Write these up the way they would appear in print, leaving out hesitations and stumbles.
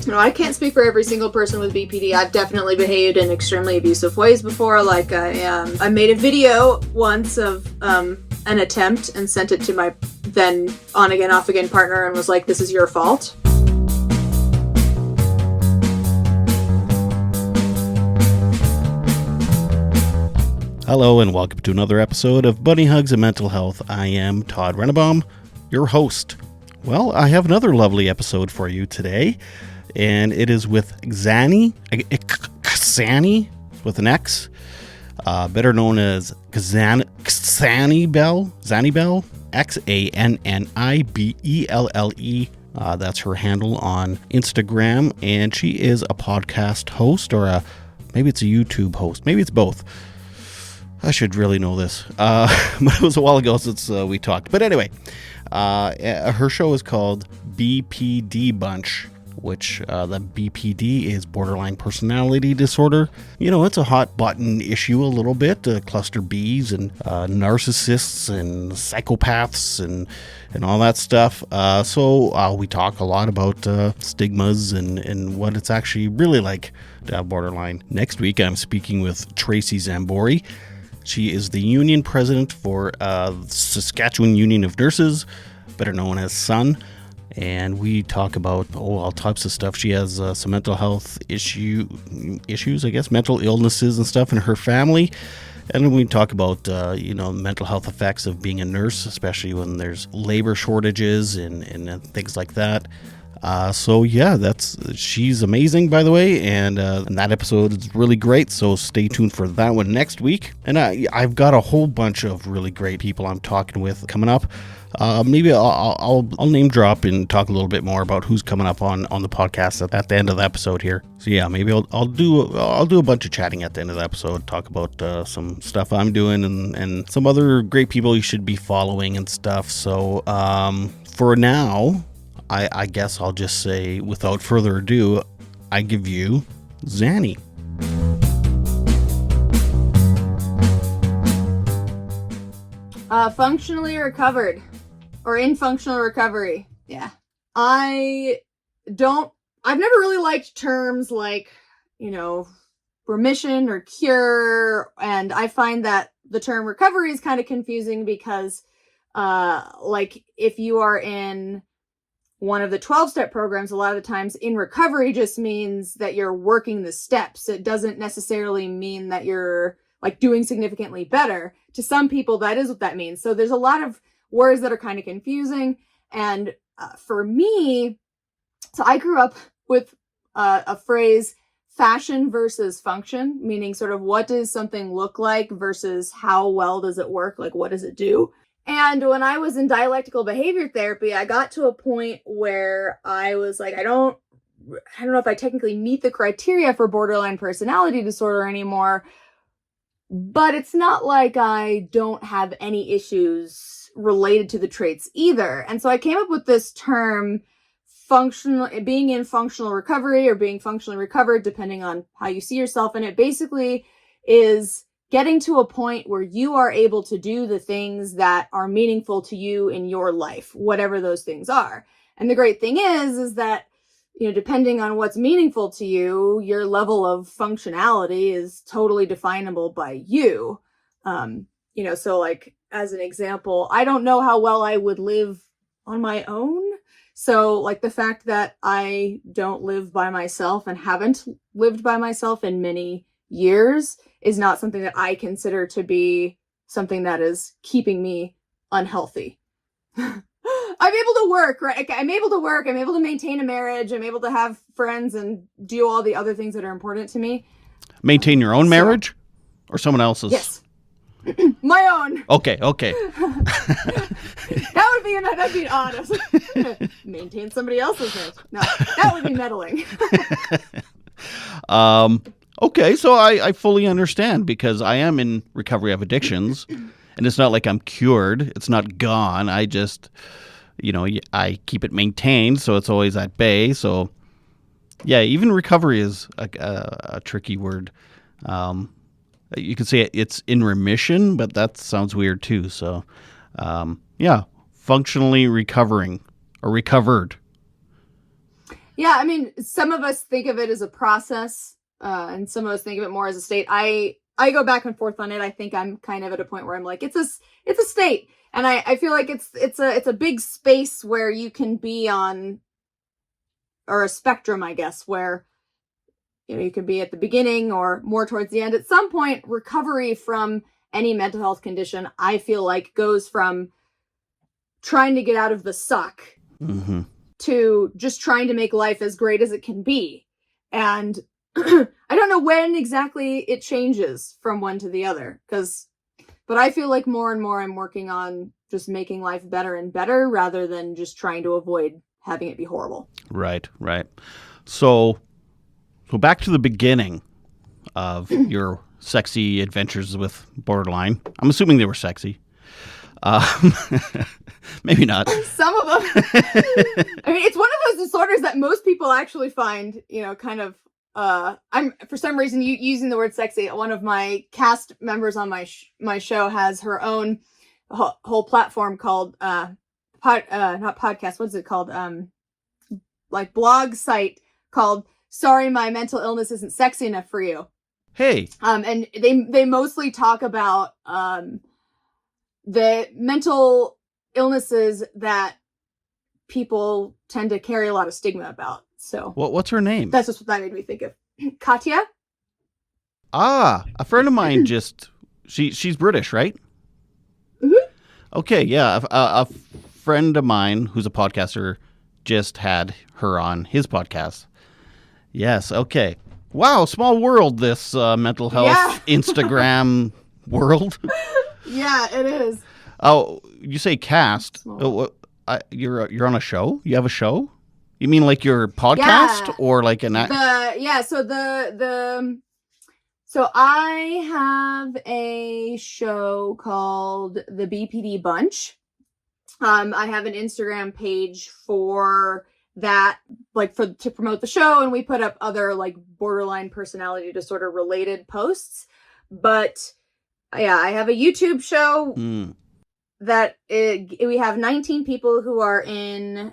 No, I can't speak for every single person with BPD. I've definitely behaved in extremely abusive ways before. Like I made a video once of an attempt and sent it to my then on again off again partner and was like, "This is your fault." Hello and welcome to another episode of Bunny Hugs and Mental Health. I am Todd Rennebaum, your host. Well, I have another lovely episode for you today, and it is with Xannie with an X, better known as Xannie Bell, Xannibelle. That's her handle on Instagram, and she is a podcast host, or maybe it's a YouTube host, maybe it's both. I should really know this, but it was a while ago since we talked. But anyway, her show is called BPD Bunch, which the BPD is borderline personality disorder. You know, it's a hot button issue a little bit, cluster Bs and narcissists and psychopaths and all that stuff. So we talk a lot about stigmas and what it's actually really like to have borderline. Next week, I'm speaking with Tracy Zambori. She is the union president for Saskatchewan Union of Nurses, better known as SUN, and we talk about all types of stuff. She has some mental health issues, I guess, mental illnesses and stuff in her family, and then we talk about mental health effects of being a nurse, especially when there's labor shortages and things like that. She's amazing, by the way, and that episode is really great, so stay tuned for that one next week. And I've got a whole bunch of really great people I'm talking with coming up. Maybe I'll name drop and talk a little bit more about who's coming up on the podcast at the end of the episode here. So yeah, maybe I'll do a bunch of chatting at the end of the episode, talk about some stuff I'm doing and some other great people you should be following and stuff. So for now, I guess I'll just say, without further ado, I give you Xannie. Functionally recovered, or in functional recovery. Yeah. I've never really liked terms like, remission or cure, and I find that the term recovery is kind of confusing because, if you are in one of the 12-step programs, a lot of the times in recovery just means that you're working the steps. It doesn't necessarily mean that you're doing significantly better. To some people, that is what that means. So there's a lot of words that are kind of confusing. And for me, so I grew up with a phrase, fashion versus function, meaning sort of what does something look like versus how well does it work? Like, what does it do? And when I was in dialectical behavior therapy, I got to a point where I was like, I don't know if I technically meet the criteria for borderline personality disorder anymore, but it's not like I don't have any issues related to the traits either. And so I came up with this term, being in functional recovery or being functionally recovered, depending on how you see yourself. And it basically is getting to a point where you are able to do the things that are meaningful to you in your life, whatever those things are. And the great thing is that, depending on what's meaningful to you, your level of functionality is totally definable by you. So as an example, I don't know how well I would live on my own. So the fact that I don't live by myself and haven't lived by myself in many years is not something that I consider to be something that is keeping me unhealthy. I'm able to work, right? I'm able to work. I'm able to maintain a marriage. I'm able to have friends and do all the other things that are important to me. Maintain your own marriage or someone else's? Yes. My own. Okay. That'd be honest. Maintain somebody else's marriage. No, that would be meddling. Okay, so I fully understand because I am in recovery of addictions, and it's not like I'm cured. It's not gone. I just, I keep it maintained, so it's always at bay. So, yeah, even recovery is a tricky word. You could say it's in remission, but that sounds weird too. So, functionally recovering or recovered. Yeah, I mean, some of us think of it as a process, and some of us think of it more as a state. I go back and forth on it. I think I'm kind of at a point where I'm like, it's a state. And I feel like it's a big space where you can be on, or a spectrum, I guess, where you can be at the beginning or more towards the end. At some point, recovery from any mental health condition, I feel like, goes from trying to get out of the suck Mm-hmm. to just trying to make life as great as it can be. And I don't know when exactly it changes from one to the other, but I feel like more and more I'm working on just making life better and better rather than just trying to avoid having it be horrible. Right. So back to the beginning of your sexy adventures with borderline. I'm assuming they were sexy. Maybe not. Some of them. I mean, it's one of those disorders that most people actually find, kind of, I'm, for some reason, using the word sexy. One of my cast members on my show has her own whole platform called, not podcast, what's it called? Like blog site called "Sorry, My Mental Illness Isn't Sexy Enough for You." Hey. And they mostly talk about the mental illnesses that people tend to carry a lot of stigma about. So what's her name? That's just what that made me think of. Katya? A friend of mine she's British, right? Mm-hmm. Okay, yeah. A friend of mine who's a podcaster just had her on his podcast. Yes, okay. Wow, small world, this mental health Instagram world. Yeah, it is. Oh, you say cast. You're on a show? You have a show? You mean like your podcast or like an So I have a show called the BPD Bunch. I have an Instagram page for that, like to promote the show, and we put up other like borderline personality disorder related posts. But yeah, I have a YouTube show that we have 19 people who are in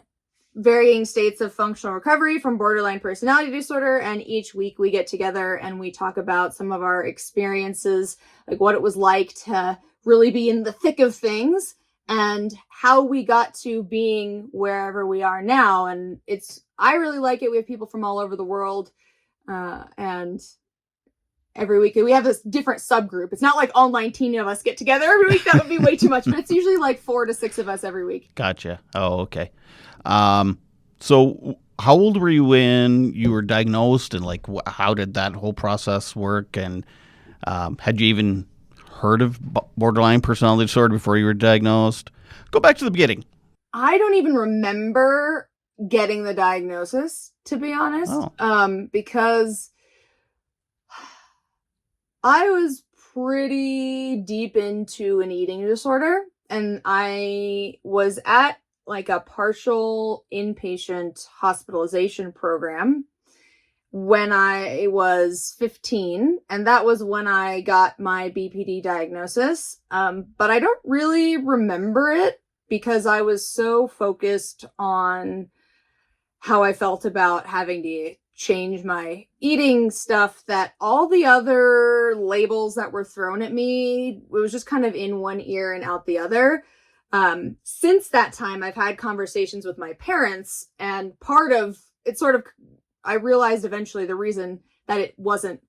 varying states of functional recovery from borderline personality disorder, and each week we get together and we talk about some of our experiences, like what it was like to really be in the thick of things and how we got to being wherever we are now. And I really like it. We have people from all over the world, and every week we have this different subgroup. It's not like all 19 of us get together every week. That would be way too much, but it's usually like 4 to 6 of us every week. Gotcha. Oh, okay. So how old were you when you were diagnosed, and like how did that whole process work? And had you even heard of borderline personality disorder before you were diagnosed? Go back to the beginning. I don't even remember getting the diagnosis, to be honest. Because I was pretty deep into an eating disorder, and I was at like a partial inpatient hospitalization program when I was 15, and that was when I got my BPD diagnosis. But I don't really remember it because I was so focused on how I felt about having to change my eating stuff that all the other labels that were thrown at me, it was just kind of in one ear and out the other. Since that time, I've had conversations with my parents, and part of it I realized eventually the reason that it wasn't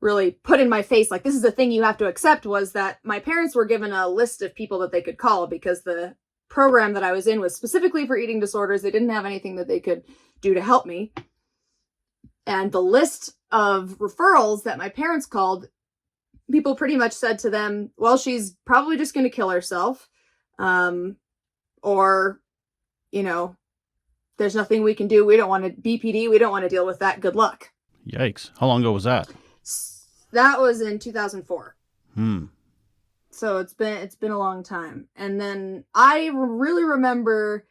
really put in my face, like this is a thing you have to accept, was that my parents were given a list of people that they could call because the program that I was in was specifically for eating disorders. They didn't have anything that they could do to help me. And the list of referrals that my parents called, people pretty much said to them, well, she's probably just going to kill herself. Or, there's nothing we can do. We don't want to BPD. We don't want to deal with that. Good luck. Yikes. How long ago was that? That was in 2004. So it's been a long time. And then I really remember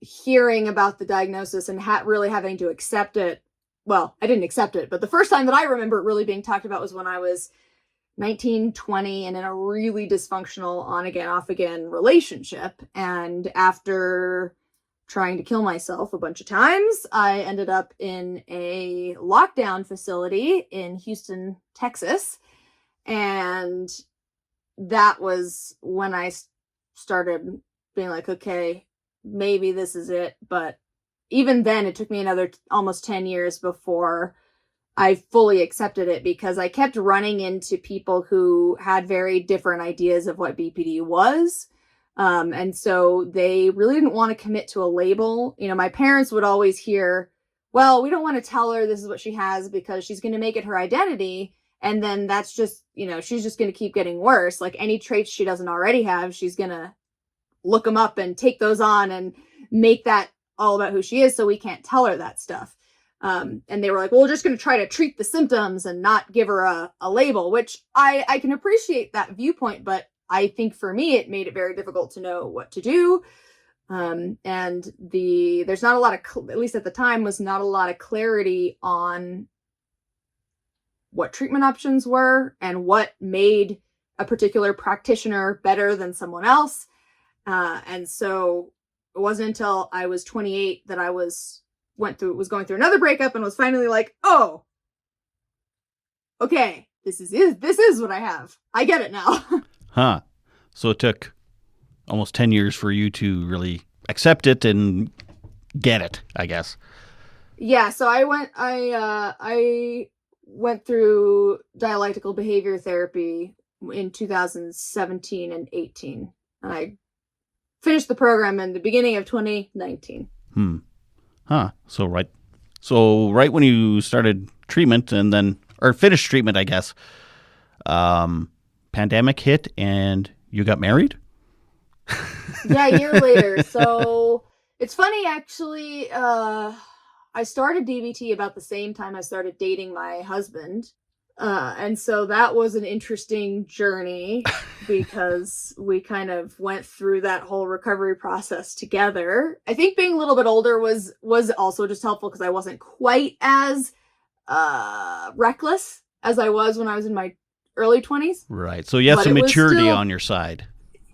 hearing about the diagnosis and really having to accept it. Well, I didn't accept it, but the first time that I remember it really being talked about was when I was 19, 20, and in a really dysfunctional on again, off again relationship. And after trying to kill myself a bunch of times. I ended up in a lockdown facility in Houston, Texas. And that was when I started being like, okay, maybe this is it. But even then, it took me another almost 10 years before I fully accepted it, because I kept running into people who had very different ideas of what BPD was. And so they really didn't want to commit to a label. You know, my parents would always hear, well, we don't want to tell her this is what she has because she's going to make it her identity. And then that's just, you know, she's just going to keep getting worse. Like any traits she doesn't already have, she's going to look them up and take those on and make that all about who she is. So we can't tell her that stuff. And they were like, well, we're just going to try to treat the symptoms and not give her a label, which I can appreciate that viewpoint. But I think for me, it made it very difficult to know what to do. And there's not a lot of, at least at the time, was not a lot of clarity on what treatment options were and what made a particular practitioner better than someone else. And so it wasn't until I was 28 that I was going through another breakup and was finally like, oh, okay, this is what I have. I get it now. Huh. So it took almost 10 years for you to really accept it and get it, I guess. Yeah, so I went through dialectical behavior therapy in 2017 and 18. And I finished the program in the beginning of 2019. Huh. So right when you started treatment or finished treatment, I guess, pandemic hit and you got married? Yeah, a year later. So it's funny, actually. I started DBT about the same time I started dating my husband. And so that was an interesting journey because we kind of went through that whole recovery process together. I think being a little bit older was also just helpful because I wasn't quite as reckless as I was when I was in my early 20s. Right. So you have some maturity on your side.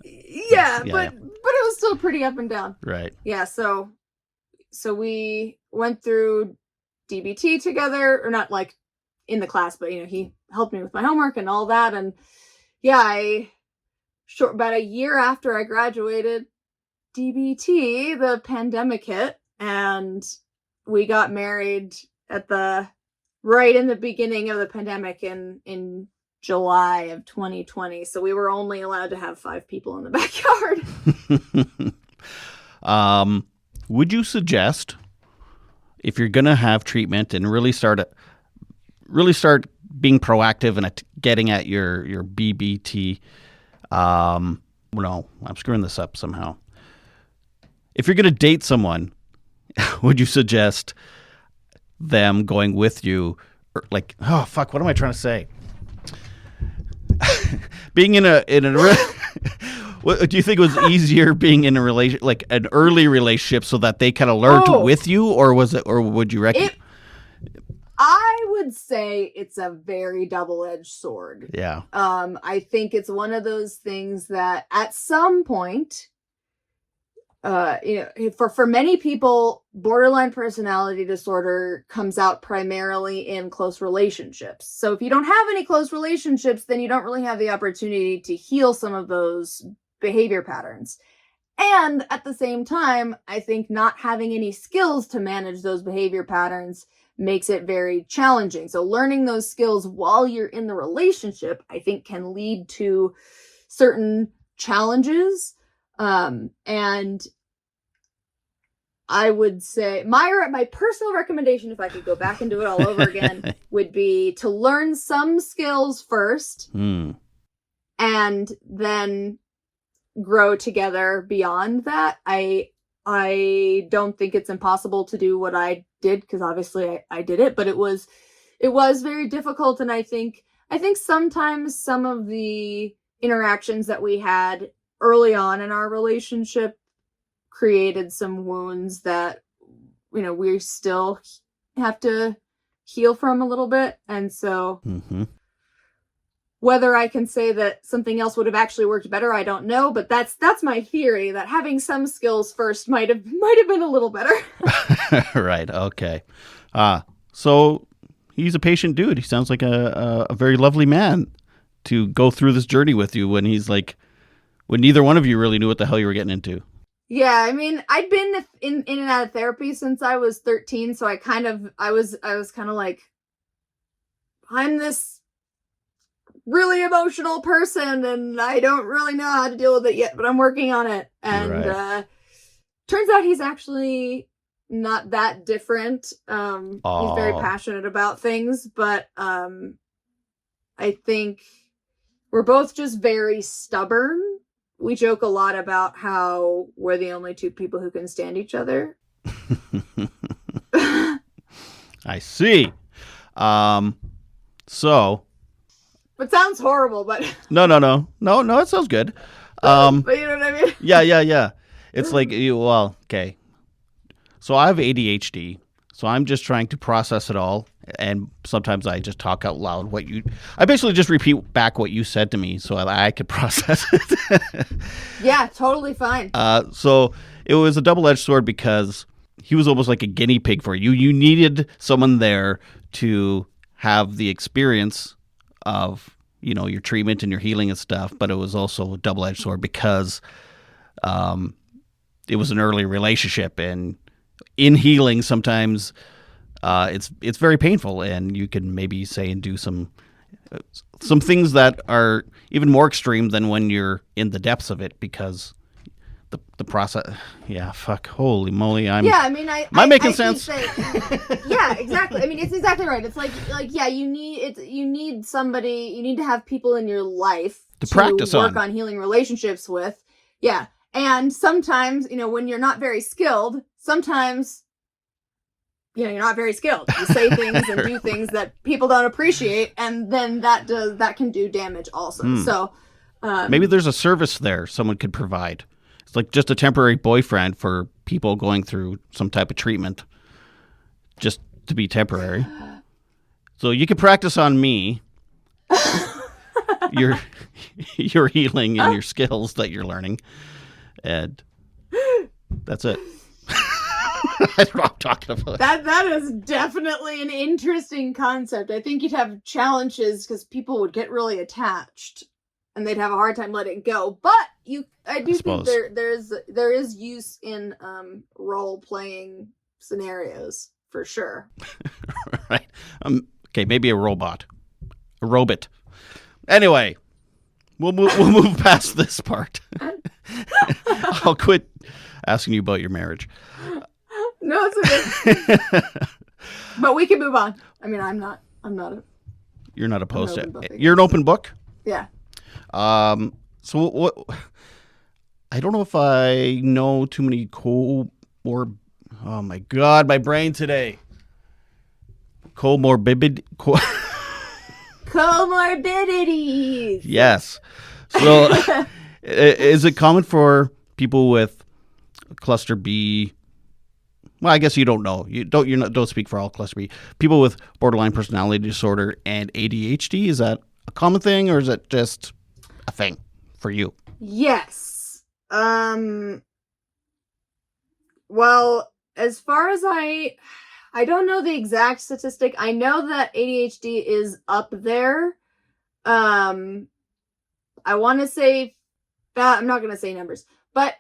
Yeah, but it was still pretty up and down. Right. Yeah, so we went through DBT together, or not like in the class, but, you know, he helped me with my homework and all that. And yeah, about a year after I graduated DBT, the pandemic hit and we got married right in the beginning of the pandemic in July of 2020. So we were only allowed to have 5 people in the backyard. Would you suggest, if you're going to have treatment and really start being proactive and getting at your BBT, no, I'm screwing this up somehow. If you're going to date someone, would you suggest them going with you? Or like, oh, fuck, what am I trying to say? Being what do you think was easier, being in a relation, like an early relationship, so that they kind of learned with you, or would you reckon? I would say it's a very double-edged sword. Yeah. I think it's one of those things that at some point, for many people, borderline personality disorder comes out primarily in close relationships. So if you don't have any close relationships, then you don't really have the opportunity to heal some of those behavior patterns. And at the same time, I think not having any skills to manage those behavior patterns makes it very challenging. So learning those skills while you're in the relationship, I think, can lead to certain challenges. And I would say my personal recommendation, if I could go back and do it all over again, would be to learn some skills first and then grow together beyond that. I don't think it's impossible to do what I did, because obviously I did it, but it was very difficult. And I think sometimes some of the interactions that we had early on in our relationship created some wounds that, you know, we still have to heal from a little bit. And so Whether I can say that something else would have actually worked better, I don't know, but that's my theory, that having some skills first might have been a little better. Right. Okay. So he's a patient dude. He sounds like a very lovely man to go through this journey with you when neither one of you really knew what the hell you were getting into. Yeah, I mean, I'd been in and out of therapy since I was 13, so I was kind of like, I'm this really emotional person and I don't really know how to deal with it yet, but I'm working on it. And turns out he's actually not that different. He's very passionate about things, but I think we're both just very stubborn. We joke a lot about how we're the only two people who can stand each other. I see. So. It sounds horrible, but No, it sounds good. But you know what I mean? Yeah. It's like, okay. So I have ADHD, so I'm just trying to process it all, and sometimes I just talk out loud I basically just repeat back what you said to me so I could process it. Yeah, totally fine. So it was a double-edged sword because he was almost like a guinea pig for you. You needed someone there to have the experience of, your treatment and your healing and stuff, but it was also a double-edged sword because it was an early relationship, and in healing sometimes it's very painful, and you can maybe say and do some things that are even more extreme than when you're in the depths of it, because the process. Yeah, fuck, holy moly, am I making sense? Yeah, exactly. I mean, it's exactly right. It's like yeah, you need somebody, you need to have people in your life to practice work on healing relationships with. Yeah. And sometimes, when you're not very skilled, sometimes you're not very skilled. You say things and do things that people don't appreciate, and then that can do damage also. So maybe there's a service there someone could provide. It's like just a temporary boyfriend for people going through some type of treatment, just to be temporary. So you could practice on me your healing and your skills that you're learning, and that's it. I don't know what I'm talking about. That is definitely an interesting concept. I think you'd have challenges because people would get really attached and they'd have a hard time letting go. But I do think there is use in role playing scenarios for sure. Right. Okay, maybe a robot. Anyway, we'll move past this part. I'll quit asking you about your marriage. No, it's okay. But we can move on. I mean, I'm not You're not opposed to it. You're an open book? Yeah. So what? I don't know if I know too many oh my God, my brain today. Comorbidities. Yes. So is it common for people with cluster B? Well, I guess you don't know. You don't speak for all cluster B. People with borderline personality disorder and ADHD, is that a common thing, or is it just a thing for you? Yes. Well, as far as I don't know the exact statistic. I know that ADHD is up there. I want to say, I'm not going to say numbers, but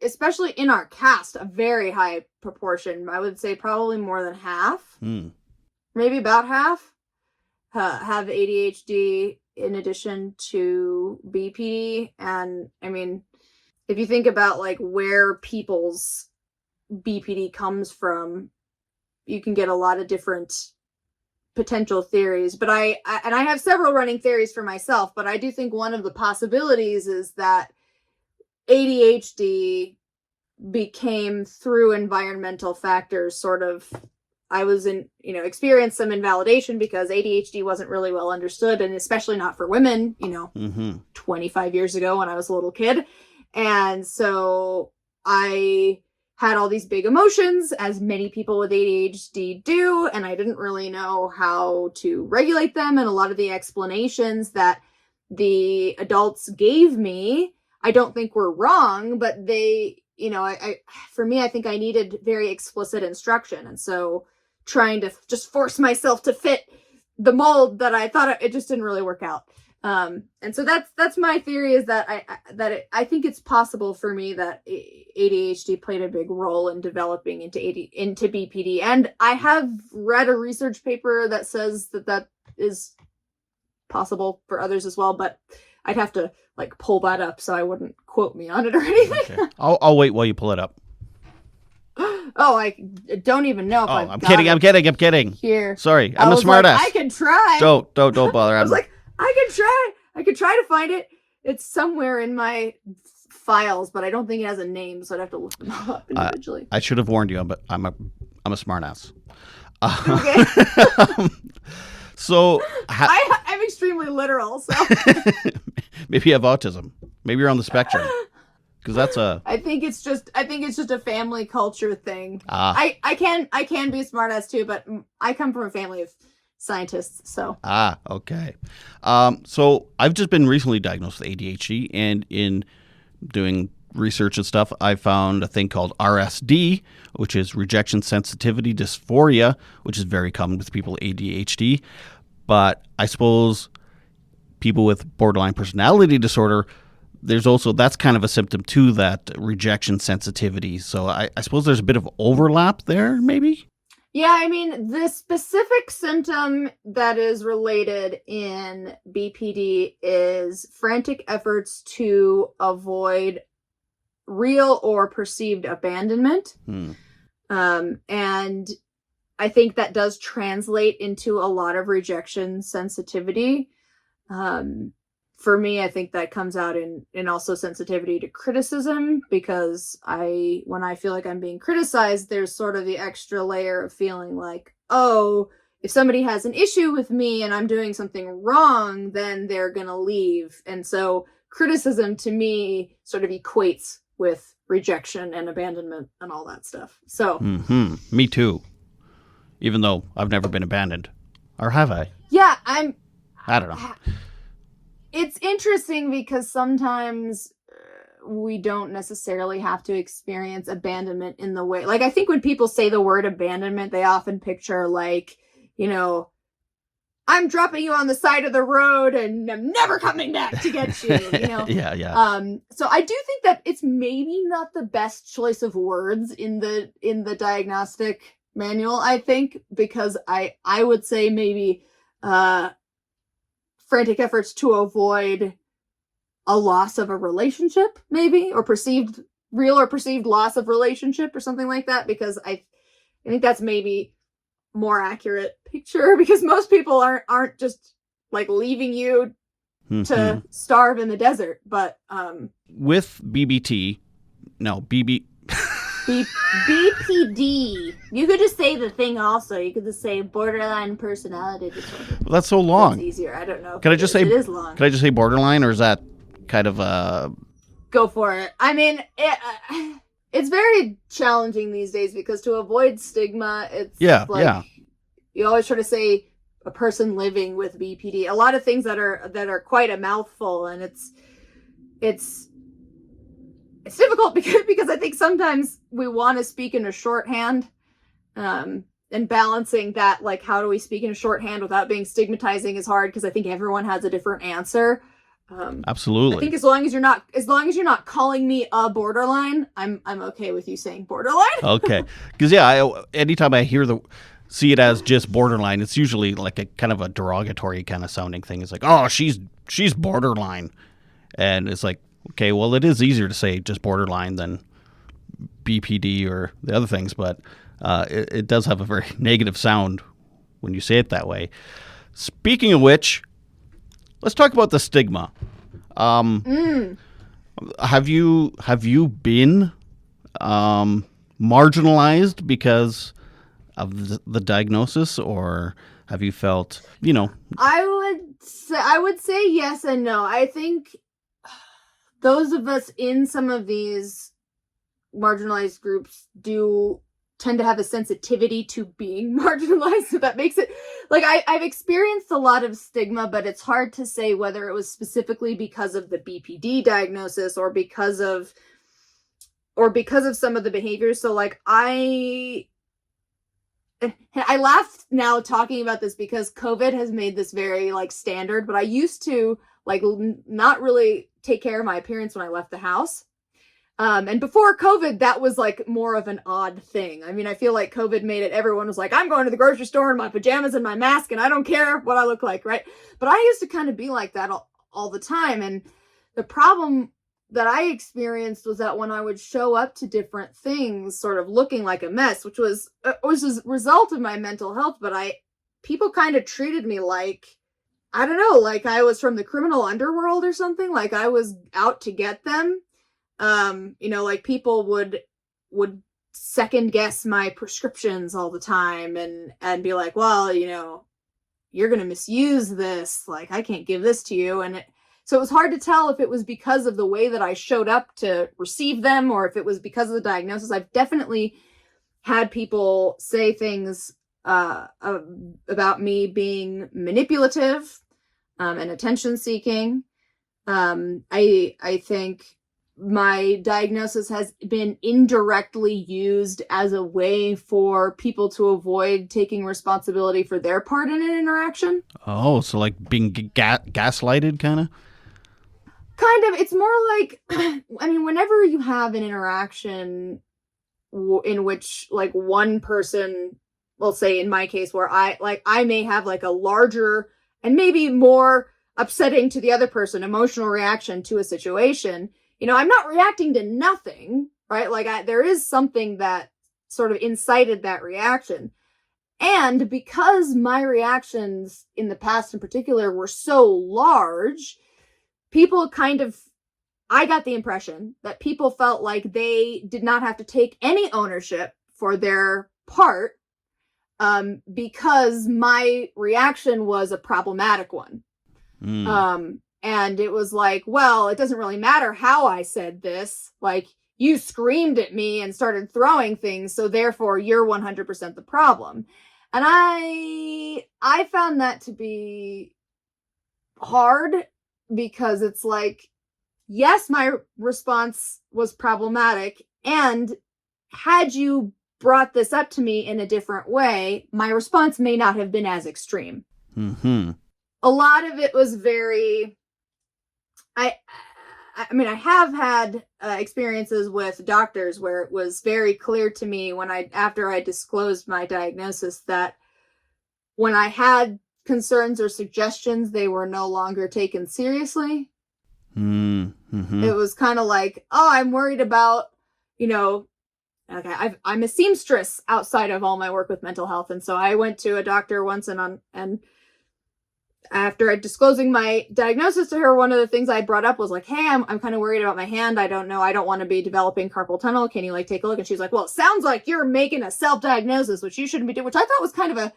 especially in our cast, a very high proportion, I would say probably more than half, maybe about half, have ADHD in addition to BPD. And I mean, if you think about like where people's BPD comes from, you can get a lot of different potential theories. But I have several running theories for myself, but I do think one of the possibilities is that ADHD became through environmental factors sort of. I was experienced some invalidation because ADHD wasn't really well understood, and especially not for women, 25 years ago when I was a little kid. And so I had all these big emotions, as many people with ADHD do, and I didn't really know how to regulate them. And a lot of the explanations that the adults gave me, I don't think were wrong, but they, for me, I think I needed very explicit instruction. And so trying to just force myself to fit the mold that I thought, it just didn't really work out. And so that's my theory, is that I think it's possible for me that ADHD played a big role in developing into BPD. And I have read a research paper that says that is possible for others as well, but I'd have to pull that up, so I wouldn't quote me on it or anything. Okay. I'll wait while you pull it up. Oh, I don't even know if I'm kidding. Here. Sorry, I'm a smartass. I can try. Don't bother. I was like, I could try to find it. It's somewhere in my files, but I don't think it has a name, so I'd have to look them up individually. I should have warned you, but I'm a smartass. Okay. So I'm extremely literal, so maybe you have autism. Maybe you're on the spectrum. Because that's I think it's just a family culture thing. I can be a smartass too, but I come from a family of scientists, so. Okay. So I've just been recently diagnosed with ADHD, and in doing research and stuff, I found a thing called RSD, which is rejection sensitivity dysphoria, which is very common with people with ADHD. But I suppose people with borderline personality disorder, that's kind of a symptom too, that rejection sensitivity. So I suppose there's a bit of overlap there, maybe? Yeah, I mean, the specific symptom that is related in BPD is frantic efforts to avoid real or perceived abandonment. And I think that does translate into a lot of rejection sensitivity. For me, I think that comes out in also sensitivity to criticism, because when I feel like I'm being criticized, there's sort of the extra layer of feeling like, oh, if somebody has an issue with me and I'm doing something wrong, then they're going to leave. And so criticism to me sort of equates with rejection and abandonment and all that stuff. So Me too. Even though I've never been abandoned. Or have I? Yeah, I don't know. It's interesting because sometimes we don't necessarily have to experience abandonment in the way. I think when people say the word abandonment, they often picture I'm dropping you on the side of the road and I'm never coming back to get you, Yeah. So I do think that it's maybe not the best choice of words in the diagnostic manual, I think, because I would say maybe frantic efforts to avoid a loss of a relationship, maybe, or real or perceived loss of relationship or something like that, because I think that's maybe more accurate picture, because most people aren't just leaving you to starve in the desert. But with BBT, no, BPD. You could just say the thing also. You could just say borderline personality disorder. Well, that's so long. That's easier. I don't know. Can I just say it is long? Can I just say borderline, or is that kind of Go for it. I mean, it's very challenging these days, because to avoid stigma, it's you always try to say a person living with BPD. A lot of things that are quite a mouthful, and it's difficult because I think sometimes we want to speak in a shorthand, and balancing that, how do we speak in a shorthand without being stigmatizing, is hard, because I think everyone has a different answer. Absolutely. I think as long as you're not calling me a borderline, I'm okay with you saying borderline. Okay, because anytime I see it as just borderline, it's usually a kind of a derogatory kind of sounding thing. It's like, oh, she's borderline, and it's like, okay, well, it is easier to say just borderline than BPD or the other things, but it does have a very negative sound when you say it that way. Speaking of which, let's talk about the stigma. Have you been marginalized because of the diagnosis, or have you felt, I would say yes and no. I think those of us in some of these marginalized groups do tend to have a sensitivity to being marginalized. So that makes it like I've experienced a lot of stigma, but it's hard to say whether it was specifically because of the BPD diagnosis or because of some of the behaviors. So like I laugh now talking about this because COVID has made this very like standard, but I used to like not really take care of my appearance when I left the house. And before COVID, that was like more of an odd thing. I mean, I feel like COVID made it, everyone was like, I'm going to the grocery store in my pajamas and my mask and I don't care what I look like, right? But I used to kind of be like that all the time. And the problem that I experienced was that when I would show up to different things sort of looking like a mess, which was a result of my mental health, but people kind of treated me like, I don't know, like I was from the criminal underworld or something, like I was out to get them. Like people would second guess my prescriptions all the time and be like, well, you're going to misuse this. Like, I can't give this to you. So it was hard to tell if it was because of the way that I showed up to receive them or if it was because of the diagnosis. I've definitely had people say things about me being manipulative and attention seeking. I think my diagnosis has been indirectly used as a way for people to avoid taking responsibility for their part in an interaction. Oh, so like being gaslighted, kind of? Kind of. It's more like, I mean, whenever you have an interaction in which like one person, well, say in my case where I may have like a larger and maybe more upsetting to the other person emotional reaction to a situation, I'm not reacting to nothing, right? Like there is something that sort of incited that reaction. And because my reactions in the past in particular were so large, I got the impression that people felt like they did not have to take any ownership for their part because my reaction was a problematic one. And it was like, well, it doesn't really matter how I said this. Like, you screamed at me and started throwing things, so therefore you're 100% the problem. And I found that to be hard because it's like, yes, my response was problematic. And had you brought this up to me in a different way, my response may not have been as extreme. Mm-hmm. A lot of it was very... I mean, I have had experiences with doctors where it was very clear to me after I disclosed my diagnosis that when I had concerns or suggestions, they were no longer taken seriously. Mm-hmm. It was kind of like, oh, I'm worried about, okay, I'm a seamstress outside of all my work with mental health. And so I went to a doctor once and after disclosing my diagnosis to her, one of the things I brought up was like, hey, I'm kind of worried about my hand. I don't know. I don't want to be developing carpal tunnel. Can you take a look? And she's like, well, it sounds like you're making a self-diagnosis, which you shouldn't be doing, which I thought was kind of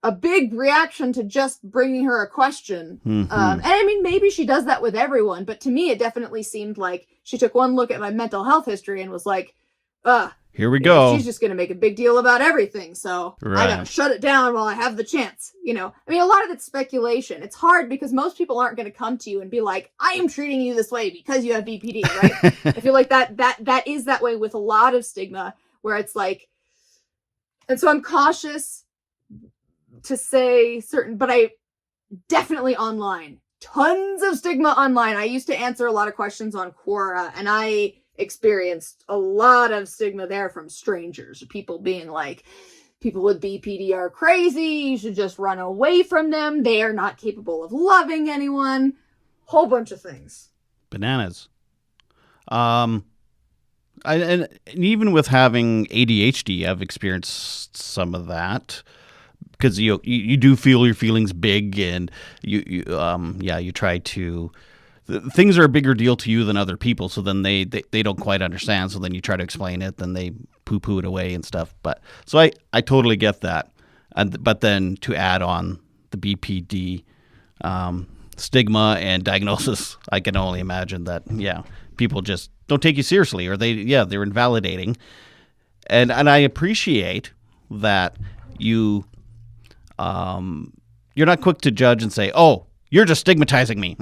a big reaction to just bringing her a question. Mm-hmm. And I mean, maybe she does that with everyone, but to me, it definitely seemed like she took one look at my mental health history and was like, here we go. She's just going to make a big deal about everything. So right. I got to shut it down while I have the chance. I mean, a lot of it's speculation. It's hard because most people aren't going to come to you and be like, I am treating you this way because you have BPD, right? I feel like that is that way with a lot of stigma where it's like, and so I'm cautious to say but I definitely online, tons of stigma online. I used to answer a lot of questions on Quora and I experienced a lot of stigma there from strangers, people being like, people with BPD are crazy, you should just run away from them, they are not capable of loving anyone, whole bunch of things. Bananas. And even with having ADHD, I've experienced some of that because you do feel your feelings big and you try to. Things are a bigger deal to you than other people, so then they don't quite understand, so then you try to explain it, then they poo-poo it away and stuff. But so I totally get that. But then to add on the BPD stigma and diagnosis, I can only imagine that, people just don't take you seriously, or they're invalidating. And I appreciate that you're not quick to judge and say, "Oh, you're just stigmatizing me."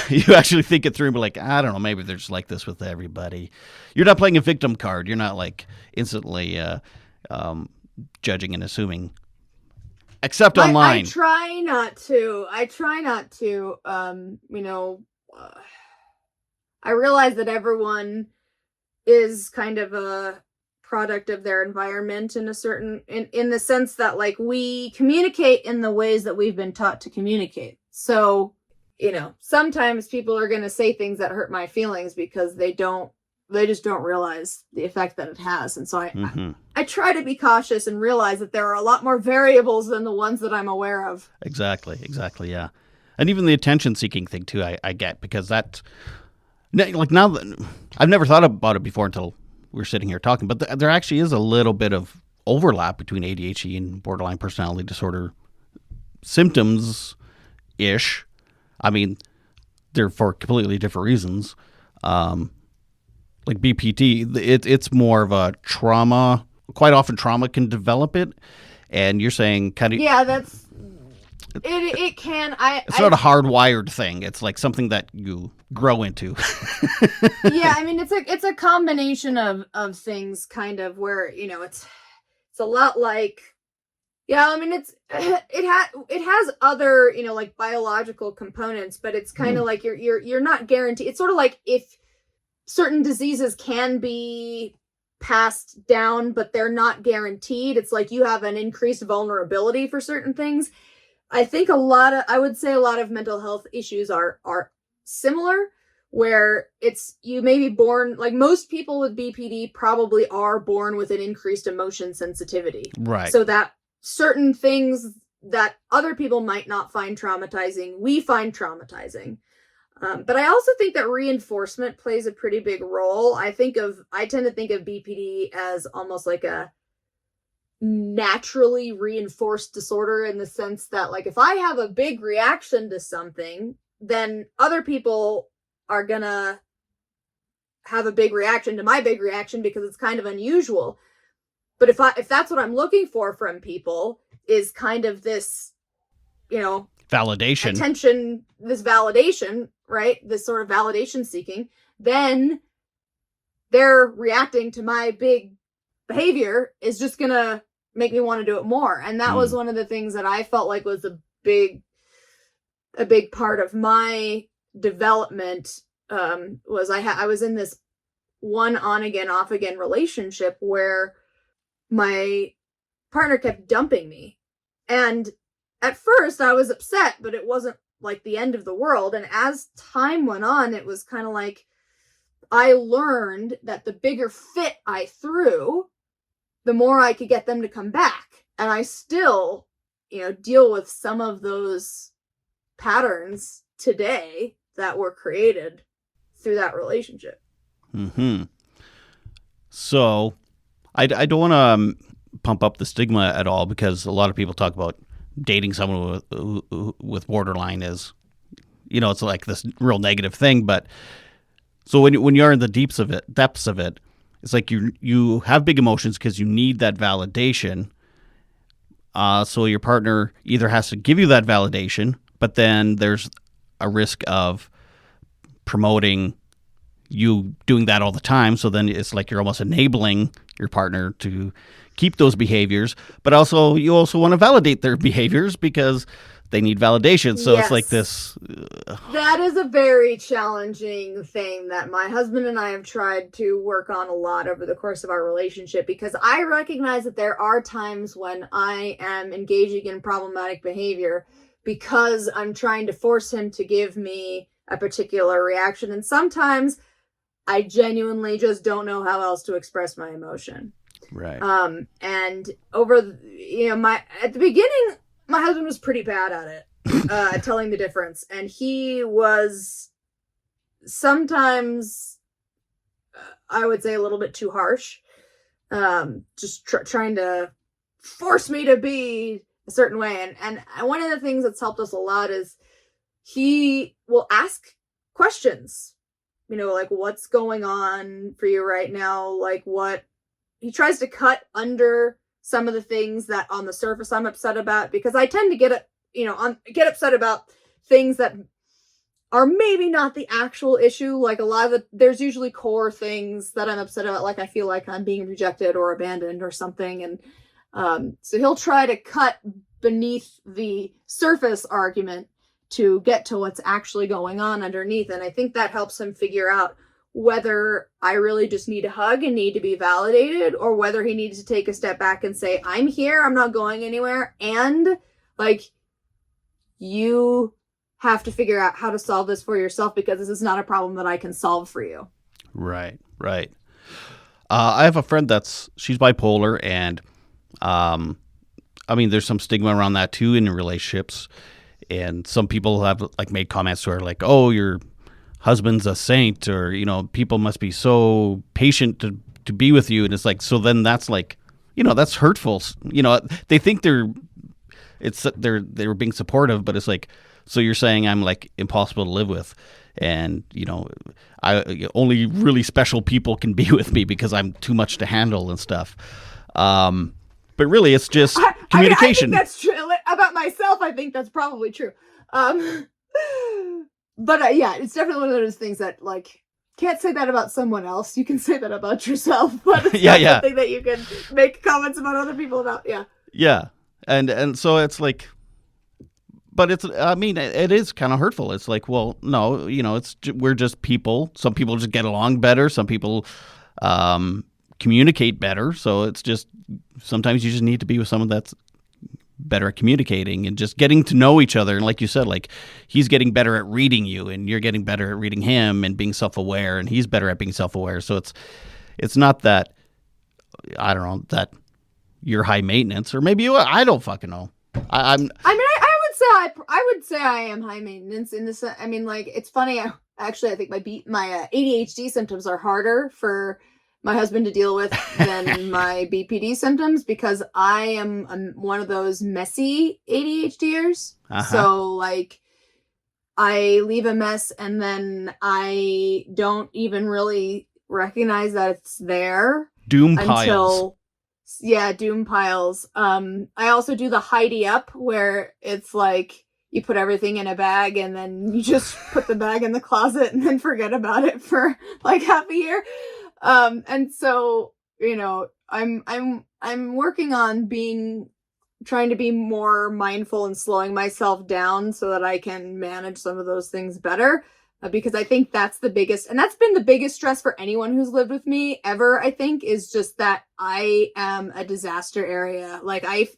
You actually think it through and be like, I don't know, maybe they're just like this with everybody. You're not playing a victim card. You're not like instantly judging and assuming. Except online. I try not to. I realize that everyone is kind of a product of their environment in the sense that like we communicate in the ways that we've been taught to communicate. So, sometimes people are going to say things that hurt my feelings because they just don't realize the effect that it has. And so I try to be cautious and realize that there are a lot more variables than the ones that I'm aware of. Exactly, yeah. And even the attention-seeking thing, too, I get, because that's, like, now, I've never thought about it before until we're sitting here talking, but there actually is a little bit of overlap between ADHD and borderline personality disorder symptoms-ish. I mean, they're for completely different reasons. Like BPD, it's more of a trauma. Quite often trauma can develop it. And you're saying kind of... Yeah, that's... It can. It's not a hardwired thing. It's like something that you grow into. Yeah, I mean, it's a combination of things, kind of, where, it's a lot like... Yeah, I mean, it has other, like biological components, but it's kind of like you're not guaranteed. It's sort of like if certain diseases can be passed down, but they're not guaranteed. It's like you have an increased vulnerability for certain things. I think I would say a lot of mental health issues are similar, where you may be born, like most people with BPD probably are born with an increased emotion sensitivity. Right. So that certain things that other people might not find traumatizing, we find traumatizing. But I also think that reinforcement plays a pretty big role. I tend to think of BPD as almost like a naturally reinforced disorder, in the sense that, like, if I have a big reaction to something, then other people are gonna have a big reaction to my big reaction because it's kind of unusual. But if that's what I'm looking for from people, is kind of this, validation, attention, this validation, right? This sort of validation seeking, then their reacting to my big behavior is just gonna make me want to do it more. And that was one of the things that I felt like was a big part of my development. Was I was in this one on again, off again relationship where my partner kept dumping me. And at first I was upset, but it wasn't like the end of the world. And as time went on, it was kind of like I learned that the bigger fit I threw, the more I could get them to come back. And I still, deal with some of those patterns today that were created through that relationship. So I don't want to pump up the stigma at all, because a lot of people talk about dating someone with borderline as, it's like this real negative thing. But so when you're in the depths of it, it's like you have big emotions because you need that validation. So your partner either has to give you that validation, but then there's a risk of promoting you doing that all the time. So then it's like you're almost enabling your partner to keep those behaviors, but also you also want to validate their behaviors because they need validation. So It's like this. That is a very challenging thing that my husband and I have tried to work on a lot over the course of our relationship, because I recognize that there are times when I am engaging in problematic behavior because I'm trying to force him to give me a particular reaction. And sometimes I genuinely just don't know how else to express my emotion. Right. And over, at the beginning, my husband was pretty bad at it, telling the difference. And he was sometimes, I would say, a little bit too harsh. Just trying to force me to be a certain way. And one of the things that's helped us a lot is he will ask questions like, what's going on for you right now? Like, what he tries to cut under some of the things that on the surface I'm upset about, because I tend to get upset about things that are maybe not the actual issue. Like, a lot of there's usually core things that I'm upset about, like I feel like I'm being rejected or abandoned or something. And so he'll try to cut beneath the surface argument to get to what's actually going on underneath. And I think that helps him figure out whether I really just need a hug and need to be validated, or whether he needs to take a step back and say, I'm here, I'm not going anywhere, and like, you have to figure out how to solve this for yourself, because this is not a problem that I can solve for you. Right. I have a friend she's bipolar, and I mean, there's some stigma around that too in relationships. And some people have like made comments to her like, "Oh, your husband's a saint," or, people must be so patient to be with you. And it's like, so then that's like, that's hurtful. They think they're being supportive, but it's like, so you're saying I'm like impossible to live with, and only really special people can be with me because I'm too much to handle and stuff. But really, it's just communication. I think that's true. About myself, I think that's probably true. But yeah, it's definitely one of those things that, like, can't say that about someone else. You can say that about yourself, but it's not something that you can make comments about other people about. Yeah. Yeah. And so it's like, but it is kind of hurtful. It's like, well, no, we're just people. Some people just get along better. Some people communicate better. So it's just, sometimes you just need to be with someone that's better at communicating and just getting to know each other. And like you said, like, he's getting better at reading you, and you're getting better at reading him, and being self-aware, and he's better at being self-aware. So it's not that, I don't know, that you're high maintenance, or maybe I don't fucking know. I would say I am high maintenance in this. I mean, like, it's funny. I think my ADHD symptoms are harder for my husband to deal with than my BPD symptoms, because I am one of those messy ADHDers. Uh-huh. So, like, I leave a mess and then I don't even really recognize that it's there. Doom piles. Doom piles. I also do the Heidi up, where it's like you put everything in a bag and then you just put the bag in the closet and then forget about it for like half a year. And so, I'm working on trying to be more mindful and slowing myself down so that I can manage some of those things better. Because I think that's the biggest, and that's been the biggest stress for anyone who's lived with me ever, I think, is just that I am a disaster area. Like, I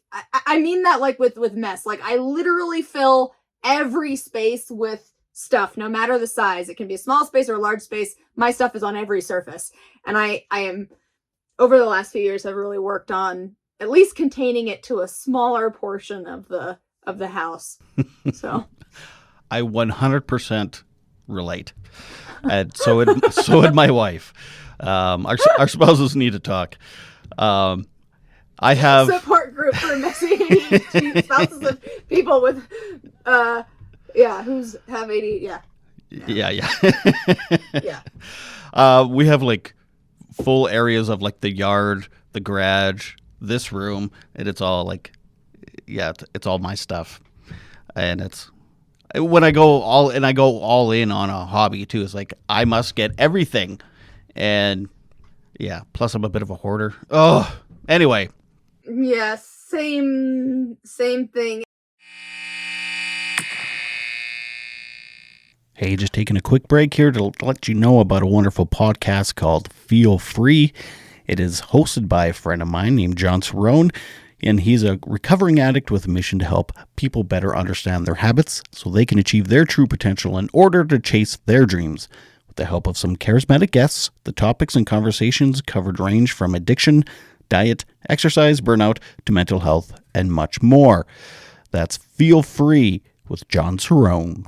mean that, like, with mess. Like, I literally fill every space with stuff, no matter the size. It can be a small space or a large space. My stuff is on every surface. And I am, over the last few years, have really worked on at least containing it to a smaller portion of the house. So I 100% relate. And so would my wife. Our spouses need to talk. I have support group for messy ADHD spouses of people with who's have ADHD. Yeah. We have like full areas of like the yard, the garage, this room, and it's all like, it's all my stuff. And it's, when I go all in on a hobby too, it's like I must get everything. And plus I'm a bit of a hoarder. Oh, anyway. Yeah, same thing. Hey, just taking a quick break here to let you know about a wonderful podcast called Feel Free. It is hosted by a friend of mine named John Cerrone, and he's a recovering addict with a mission to help people better understand their habits so they can achieve their true potential in order to chase their dreams. With the help of some charismatic guests, the topics and conversations covered range from addiction, diet, exercise, burnout, to mental health, and much more. That's Feel Free with John Cerrone.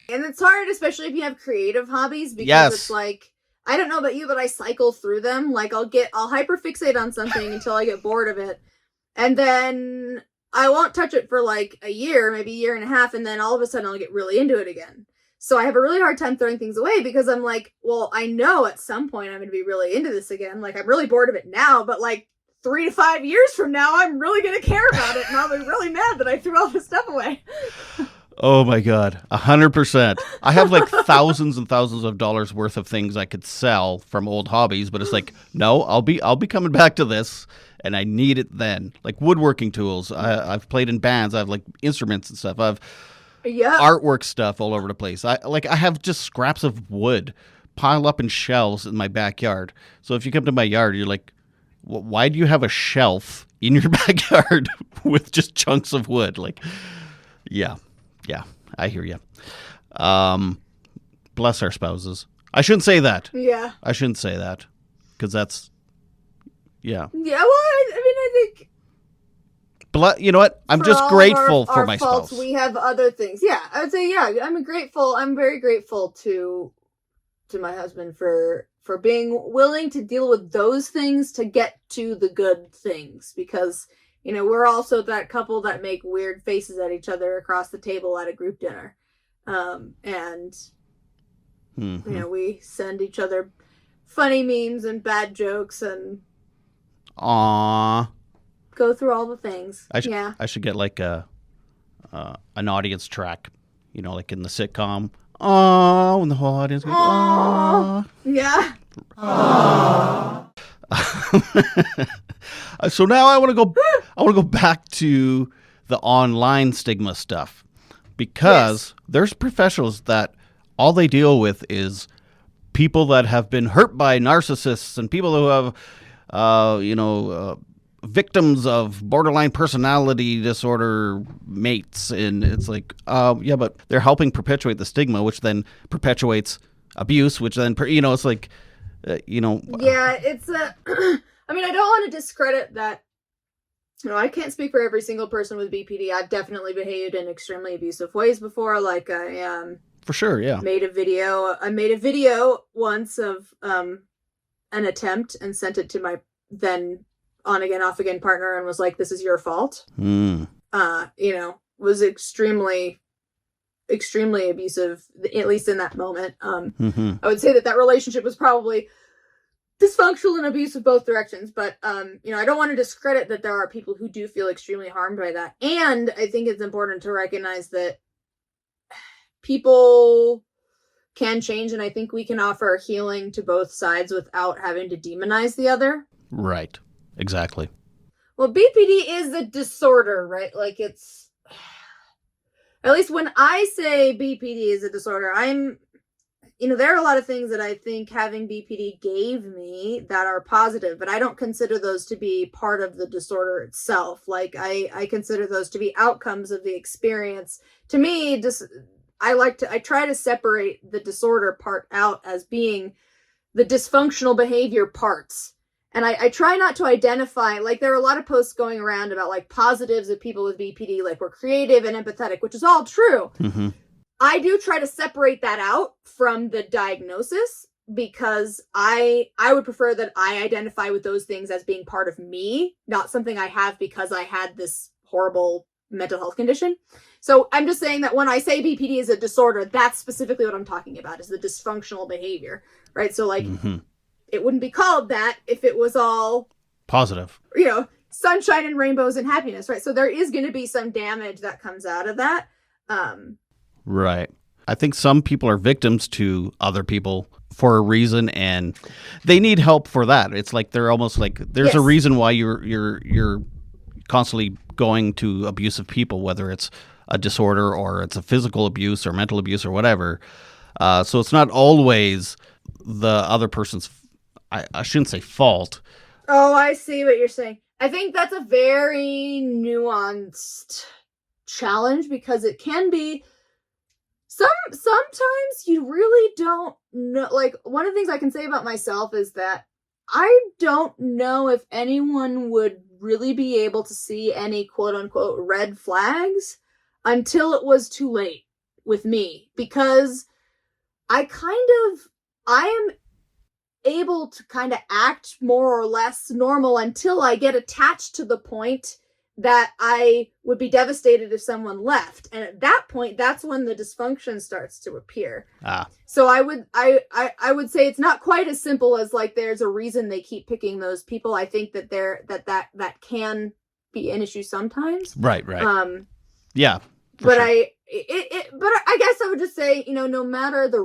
And it's hard, especially if you have creative hobbies, because it's like, I don't know about you, but I cycle through them. Like, I'll hyperfixate on something until I get bored of it. And then I won't touch it for like a year, maybe a year and a half, and then all of a sudden I'll get really into it again. So I have a really hard time throwing things away because I'm like, well, I know at some point I'm going to be really into this again. Like, I'm really bored of it now, but like 3 to 5 years from now, I'm really going to care about it, and I'll be really mad that I threw all this stuff away. Oh my God, 100%. I have like thousands and thousands of dollars worth of things I could sell from old hobbies, but it's like, no, I'll be coming back to this, and I need it then. Like woodworking tools. I've played in bands. I have like instruments and stuff. I've artwork stuff all over the place. I have just scraps of wood piled up in shelves in my backyard. So if you come to my yard, you're like, why do you have a shelf in your backyard with just chunks of wood? Like, yeah, I hear you. Bless our spouses. I shouldn't say that. Yeah. I shouldn't say that because that's, yeah. Yeah, well, I mean, I think... You know what? I'm just grateful for my faults, spouse. We have other things. Yeah, I would say, yeah, I'm very grateful to my husband for being willing to deal with those things to get to the good things, because, you know, we're also that couple that make weird faces at each other across the table at a group dinner. And, you know, we send each other funny memes and bad jokes and go through all the things. I should get like an audience track, you know, like in the sitcom. Oh, when the whole audience goes, oh. Yeah. So now I want to go back to the online stigma stuff, because there's professionals that all they deal with is people that have been hurt by narcissists and people who have, victims of borderline personality disorder mates. And it's like, yeah, but they're helping perpetuate the stigma, which then perpetuates abuse, which then, it's like, Yeah, it's I mean, I don't want to discredit that. You know, I can't speak for every single person with BPD. I've definitely behaved in extremely abusive ways before. Like for sure, yeah. I made a video once of an attempt and sent it to my then on again, off again partner and was like, "This is your fault." Was extremely abusive, at least in that moment. I would say that relationship was probably dysfunctional and abusive both directions, but I don't want to discredit that there are people who do feel extremely harmed by that. And I think it's important to recognize that people can change, and I think we can offer healing to both sides without having to demonize the other. Right. Exactly. Well, BPD is a disorder, right? Like, it's, at least when I say BPD is a disorder, there are a lot of things that I think having BPD gave me that are positive, but I don't consider those to be part of the disorder itself. Like, I consider those to be outcomes of the experience. To me, I try to separate the disorder part out as being the dysfunctional behavior parts. And I try not to identify, like, there are a lot of posts going around about, like, positives of people with BPD, like, we're creative and empathetic, which is all true. Mm-hmm. I do try to separate that out from the diagnosis, because I would prefer that I identify with those things as being part of me, not something I have because I had this horrible mental health condition. So I'm just saying that when I say BPD is a disorder, that's specifically what I'm talking about, is the dysfunctional behavior, right? So, like, it wouldn't be called that if it was all positive, sunshine and rainbows and happiness, right? So there is going to be some damage that comes out of that. Right. I think some people are victims to other people for a reason, and they need help for that. It's like they're almost like there's a reason why you're constantly going to abusive people, whether it's a disorder or it's a physical abuse or mental abuse or whatever. So it's not always the other person's, I shouldn't say fault. Oh, I see what you're saying. I think that's a very nuanced challenge, because it can be sometimes you really don't know. Like, one of the things I can say about myself is that I don't know if anyone would really be able to see any quote unquote red flags until it was too late with me, because I am able to kind of act more or less normal until I get attached to the point that I would be devastated if someone left. And at that point, that's when the dysfunction starts to appear. So I would say it's not quite as simple as like there's a reason they keep picking those people. I think that that can be an issue sometimes. Right. Yeah. But sure. But I guess I would just say, no matter the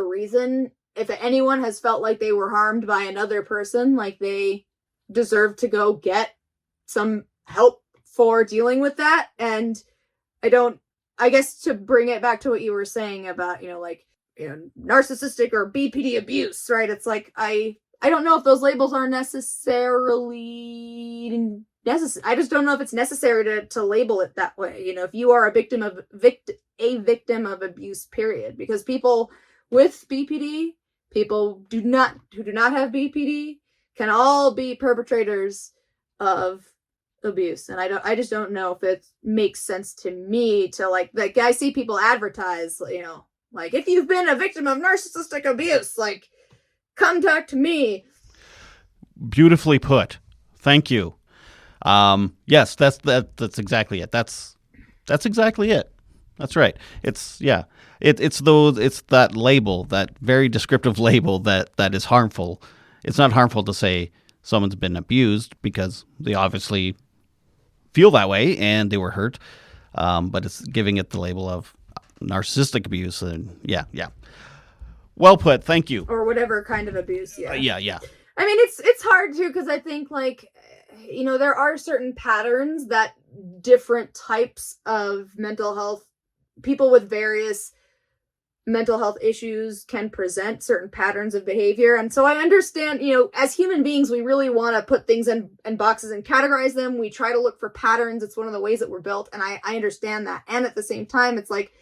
reason, if anyone has felt like they were harmed by another person, like they deserve to go get some help for dealing with that. And I guess to bring it back to what you were saying about, narcissistic or BPD abuse, right? It's like, I don't know if those labels are necessarily necessary. I just don't know if it's necessary to label it that way. If you are a victim of abuse, period, because people with BPD, people who do not have BPD can all be perpetrators of abuse. And I just don't know if it makes sense to me to like I see people advertise, like if you've been a victim of narcissistic abuse, like come talk to me. Beautifully put. Thank you. Yes, that's exactly it. That's exactly it. That's right. It's that label, that very descriptive label that is harmful. It's not harmful to say someone's been abused because they obviously feel that way and they were hurt. But it's giving it the label of narcissistic abuse. And yeah. Well put. Thank you. Or whatever kind of abuse. Yeah. Yeah. I mean, it's hard too, because I think there are certain patterns that different types of mental health, people with various mental health issues can present certain patterns of behavior. And so I understand, as human beings, we really want to put things in boxes and categorize them. We try to look for patterns. It's one of the ways that we're built. And I understand that. And at the same time, it's like,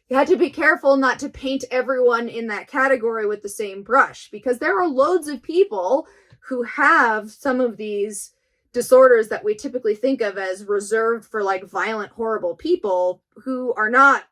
you have to be careful not to paint everyone in that category with the same brush, because there are loads of people who have some of these disorders that we typically think of as reserved for like violent, horrible people who are not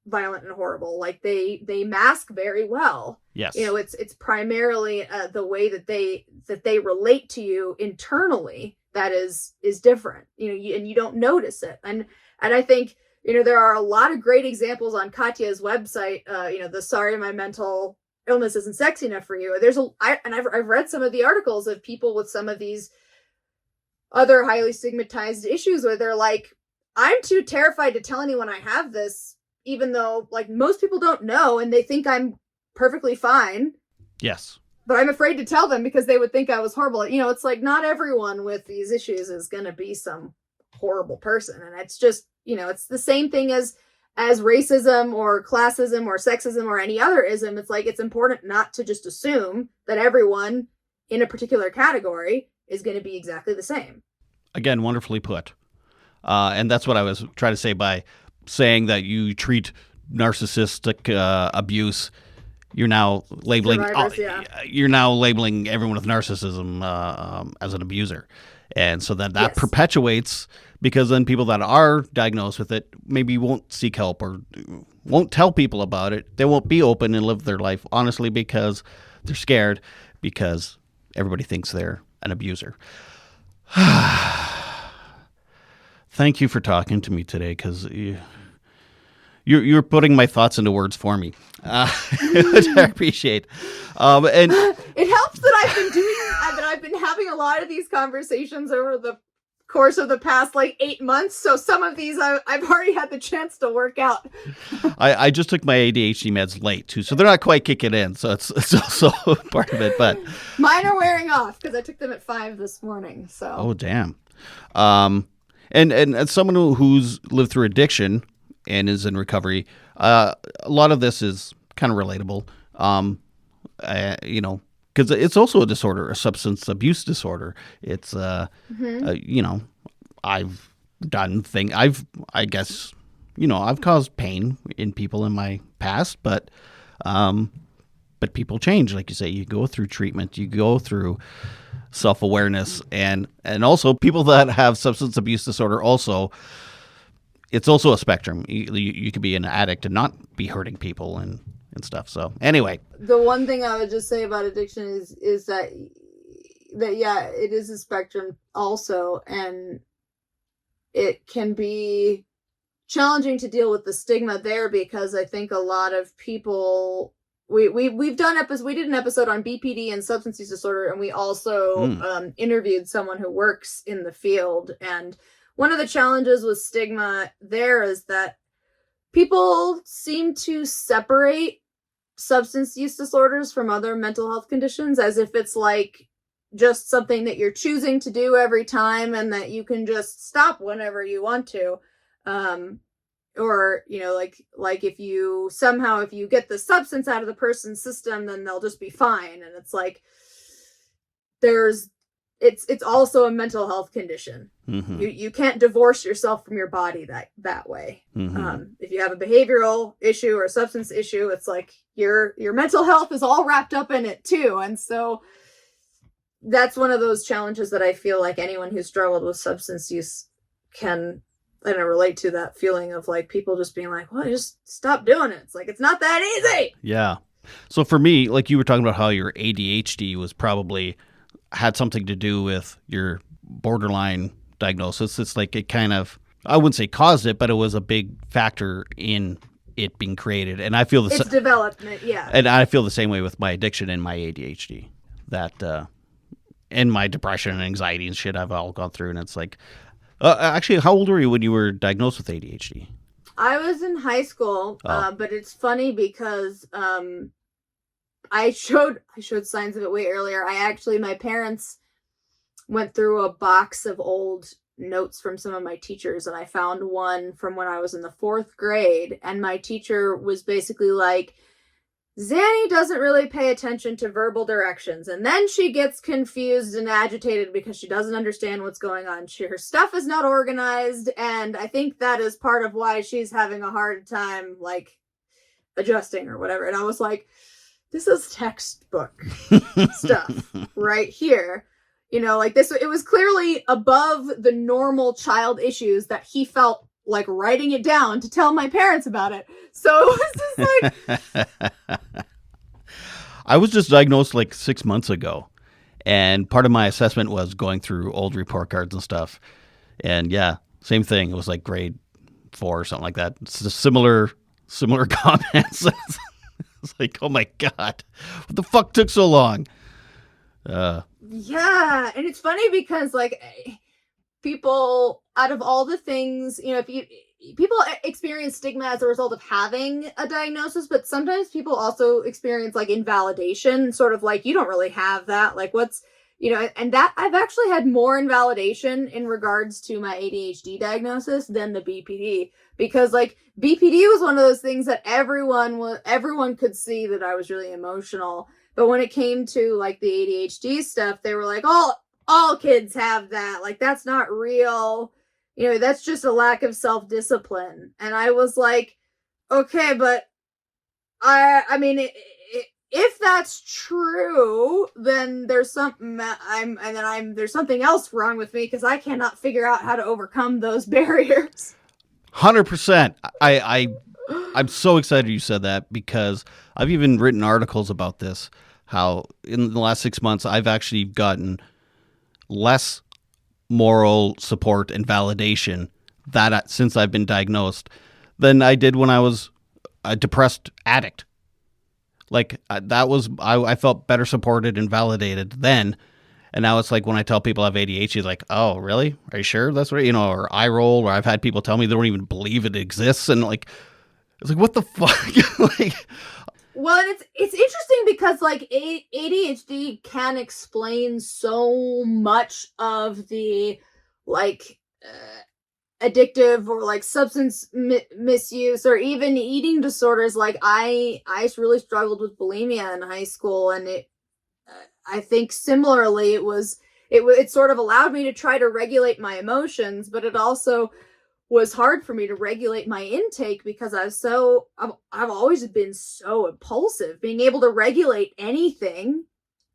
violent and horrible. Like they mask very well. Yes. It's primarily the way that they relate to you internally that is different. And you don't notice it. And I think there are a lot of great examples on Katya's website. The sorry my mental illness isn't sexy enough for you. I've read some of the articles of people with some of these other highly stigmatized issues where they're like, I'm too terrified to tell anyone I have this, even though like most people don't know and they think I'm perfectly fine. Yes. But I'm afraid to tell them because they would think I was horrible. It's like not everyone with these issues is going to be some horrible person. And it's just, it's the same thing as racism or classism or sexism or any other ism. It's like, it's important not to just assume that everyone in a particular category is going to be exactly the same. Again, wonderfully put. And that's what I was trying to say by saying that you treat narcissistic abuse. You're now labeling you're now labeling everyone with narcissism as an abuser. And so that yes. perpetuates, because then people that are diagnosed with it maybe won't seek help or won't tell people about it. They won't be open and live their life honestly because they're scared, because everybody thinks they're an abuser. Thank you for talking to me today, because you're putting my thoughts into words for me, which I appreciate. And it helps that I've been having a lot of these conversations over the course of the past 8 months. So some of these I've already had the chance to work out. I just took my ADHD meds late too, so they're not quite kicking in. So it's also part of it, but mine are wearing off because I took them at 5 this morning. So oh damn. And as someone who's lived through addiction and is in recovery, a lot of this is kind of relatable. Because it's also a disorder, a substance abuse disorder. It's, I've done things. I've caused pain in people in my past, but people change. Like you say, you go through treatment, you go through self-awareness, and also people that have substance abuse disorder also, it's also a spectrum. You could be an addict and not be hurting people and stuff. So anyway, the one thing I would just say about addiction is that that, yeah, it is a spectrum also, and it can be challenging to deal with the stigma there, because I think a lot of people, we've done we did an episode on BPD and substance use disorder, and we also interviewed someone who works in the field, and one of the challenges with stigma there is that people seem to separate substance use disorders from other mental health conditions as if it's like just something that you're choosing to do every time and that you can just stop whenever you want to. Or, you know, like if you get the substance out of the person's system, then they'll just be fine. And it's like, it's also a mental health condition. Mm-hmm. You can't divorce yourself from your body that way. Mm-hmm. If you have a behavioral issue or a substance issue, it's like your mental health is all wrapped up in it too. And so that's one of those challenges that I feel like anyone who's struggled with substance use can, I don't know, relate to, that feeling of like people just being like, well, just stop doing it. It's like, it's not that easy. Yeah. So for me, like you were talking about how your ADHD was probably had something to do with your borderline diagnosis. It's like it kind of, I wouldn't say caused it, but it was a big factor in it being created. And I feel it's development. Yeah. And I feel the same way with my addiction and my ADHD, that, and my depression and anxiety and shit I've all gone through. And it's like, actually, how old were you when you were diagnosed with ADHD? I was in high school, but it's funny because I showed signs of it way earlier. My parents went through a box of old notes from some of my teachers, and I found one from when I was in the 4th grade, and my teacher was basically like, Xannie doesn't really pay attention to verbal directions, and then she gets confused and agitated because she doesn't understand what's going on. Her stuff is not organized, and I think that is part of why she's having a hard time, like, adjusting or whatever. And I was like, this is textbook stuff right here. You know, like this, it was clearly above the normal child issues that he felt like writing it down to tell my parents about it. So it was just like... I was just diagnosed like 6 months ago, and part of my assessment was going through old report cards and stuff. And yeah, same thing. It was like grade 4 or something like that. It's just similar comments. It's like, oh my God, what the fuck took so long? Yeah, and it's funny because like people, out of all the things, you know, people experience stigma as a result of having a diagnosis, but sometimes people also experience like invalidation, sort of like, you don't really have that. Like what's, you know, and that I've actually had more invalidation in regards to my ADHD diagnosis than the BPD, because like BPD was one of those things that everyone could see that I was really emotional. But when it came to like the ADHD stuff, they were like, all kids have that. Like, that's not real. You know, that's just a lack of self-discipline. And I was like, okay, but I mean, if that's true, then there's something there's something else wrong with me, because I cannot figure out how to overcome those barriers. 100%. I'm so excited you said that, because I've even written articles about this, how in the last 6 months, I've actually gotten less moral support and validation since I've been diagnosed than I did when I was a depressed addict. Like I felt better supported and validated then. And now it's like when I tell people I have ADHD, like, oh, really? Are you sure that's right? You know, or I roll, or I've had people tell me they don't even believe it exists. And like, it's like, what the fuck? Like, well, and it's interesting because like ADHD can explain so much of the like addictive or like substance misuse or even eating disorders. Like I really struggled with bulimia in high school, and I think similarly it sort of allowed me to try to regulate my emotions, but it also was hard for me to regulate my intake because I've always been so impulsive. Being able to regulate anything,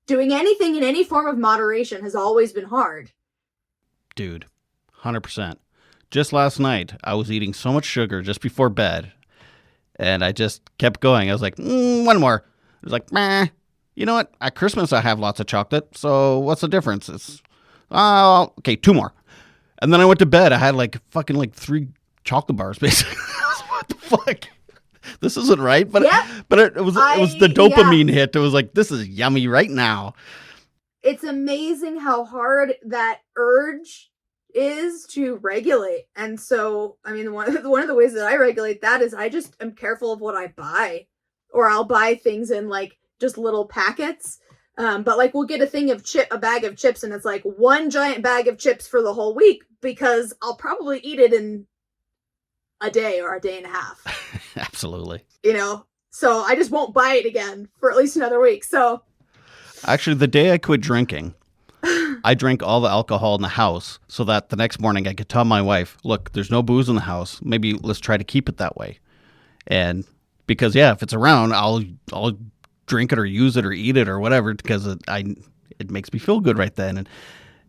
doing anything in any form of moderation has always been hard. Dude, 100%. Just last night, I was eating so much sugar just before bed, and I just kept going. I was like, one more. It was like, meh. you know what? At Christmas, I have lots of chocolate. So what's the difference? It's, okay, 2 more. And then I went to bed. I had fucking 3 chocolate bars, basically. What the fuck? This isn't right. But it was the dopamine hit. It was like, this is yummy right now. It's amazing how hard that urge is to regulate. And so, I mean, one of the ways that I regulate that is I just am careful of what I buy. Or I'll buy things in just little packets. But we'll get a bag of chips, and it's one giant bag of chips for the whole week because I'll probably eat it in a day or a day and a half. Absolutely. So I just won't buy it again for at least another week. So actually, the day I quit drinking, I drank all the alcohol in the house so that the next morning I could tell my wife, look, there's no booze in the house. Maybe let's try to keep it that way. And because, if it's around, I'll drink it or use it or eat it or whatever because it makes me feel good right then.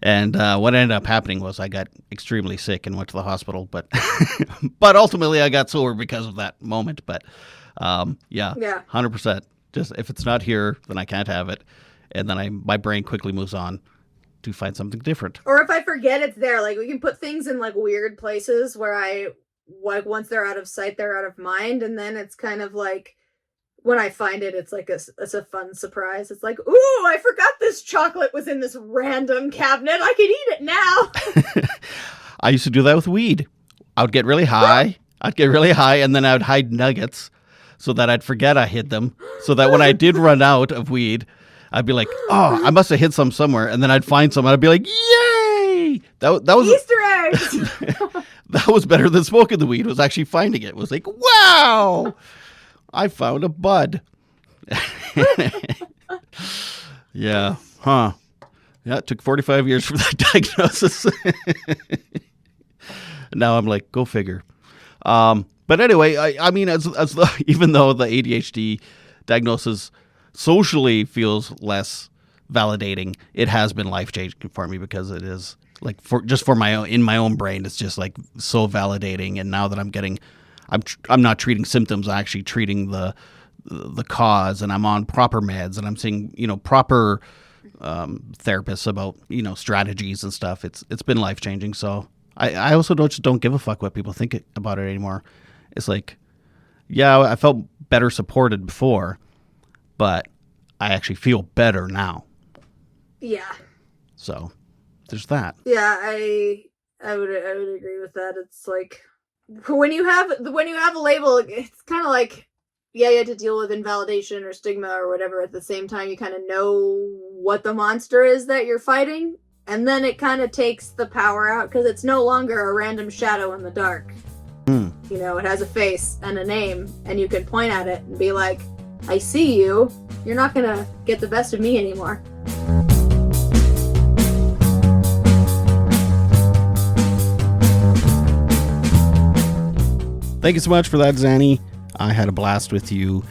And what ended up happening was I got extremely sick and went to the hospital. But but ultimately I got sober because of that moment. But 100%. Just if it's not here, then I can't have it. And then my brain quickly moves on to find something different. Or if I forget it's there, we can put things in weird places where once they're out of sight, they're out of mind. And then it's kind of when I find it, it's it's a fun surprise. It's ooh, I forgot this chocolate was in this random cabinet. I could eat it now. I used to do that with weed. I would get really high. And then I would hide nuggets so that I'd forget I hid them. So that when I did run out of weed, I'd be like, oh, I must have hid some somewhere. And then I'd find some and I'd be like, yay! That was Easter eggs! That was better than smoking the weed, was actually finding it. It was wow! I found a bud. Yeah. Huh. Yeah, it took 45 years for that diagnosis. Now I'm like, go figure. But anyway, I mean, even though the ADHD diagnosis socially feels less validating, it has been life-changing for me because it is for my own, in my own brain, it's just so validating. And now that I'm not treating symptoms, I'm actually treating the cause, and I'm on proper meds, and I'm seeing, proper therapists about, strategies and stuff. It's been life-changing. So I also don't give a fuck what people think about it anymore. It's I felt better supported before, but I actually feel better now. Yeah. So there's that. Yeah, I would agree with that. It's when you have a label, it's kind of you have to deal with invalidation or stigma or whatever. At the same time, you kind of know what the monster is that you're fighting, and then it kind of takes the power out because it's no longer a random shadow in the dark. It has a face and a name, and you can point at it and be like, I see you. You're not gonna get the best of me anymore. Thank you so much for that, Xannie. I had a blast with you.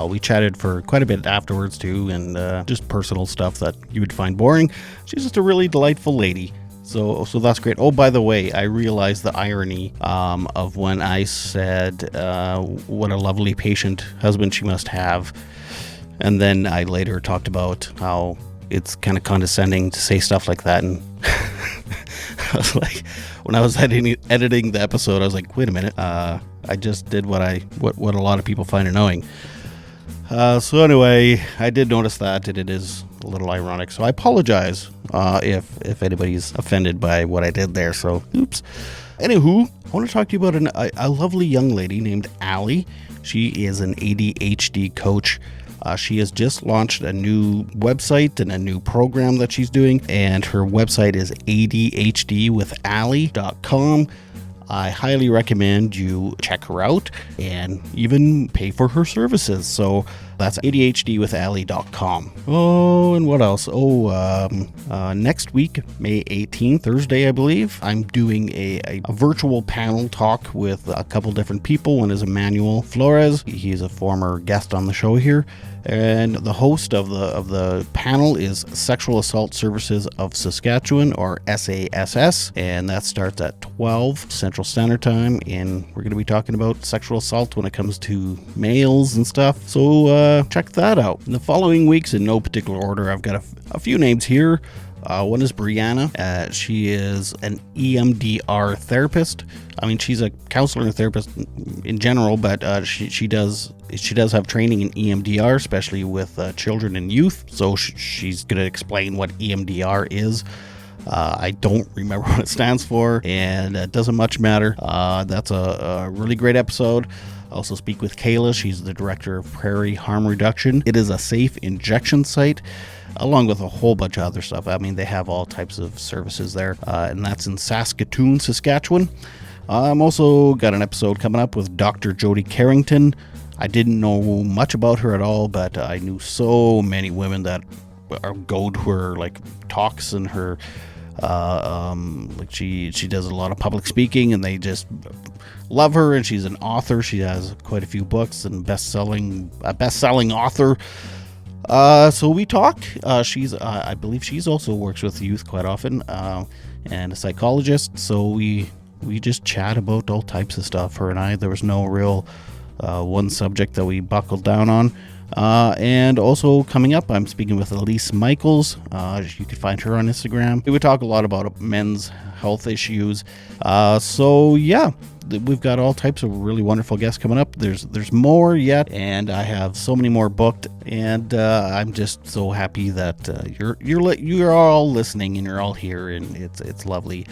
We chatted for quite a bit afterwards too, and just personal stuff that you would find boring. She's just a really delightful lady. So that's great. Oh, by the way, I realized the irony of when I said what a lovely patient husband she must have. And then I later talked about how it's kind of condescending to say stuff like that. And I was like, when I was editing the episode, I was like, wait a minute. I just did what a lot of people find annoying. So anyway, I did notice that, and it is a little ironic. So I apologize if anybody's offended by what I did there. So oops. Anywho, I want to talk to you about a lovely young lady named Allie. She is an ADHD coach. She has just launched a new website and a new program that she's doing, and her website is adhdwithallie.com. I highly recommend you check her out and even pay for her services. So that's adhdwithallie.com. Oh, and what else? Next week, May 18th, Thursday, I believe, I'm doing a virtual panel talk with a couple different people. One is Emmanuel Flores. He's a former guest on the show here. And the host of the panel is Sexual Assault Services of Saskatchewan, or SASS, and that starts at 12 Central Standard Time, and we're going to be talking about sexual assault when it comes to males and stuff. So check that out. In the following weeks, in no particular order, I've got a few names here. One is Brianna. She is an EMDR therapist. I mean, she's a counselor and therapist in general, but she does have training in EMDR, especially with children and youth. So she's going to explain what EMDR is. I don't remember what it stands for, and it doesn't much matter. That's a really great episode. I also speak with Kayla. She's the director of Prairie Harm Reduction. It is a safe injection site, along with a whole bunch of other stuff. I mean, they have all types of services there, and that's in Saskatoon, Saskatchewan. I'm also got an episode coming up with Dr. Jody Carrington. I didn't know much about her at all, but I knew so many women that go to her talks and her she does a lot of public speaking, and they just love her. And she's an author. She has quite a few books and best-selling author. So we talk. I believe she's also works with youth quite often, and a psychologist. So we just chat about all types of stuff. Her and I. There was no real one subject that we buckled down on. And also coming up, I'm speaking with Elise Michaels. You can find her on Instagram. We would talk a lot about men's health issues. So yeah, we've got all types of really wonderful guests coming up. There's more yet, and I have so many more booked. And I'm just so happy that you're all listening and you're all here, and it's lovely.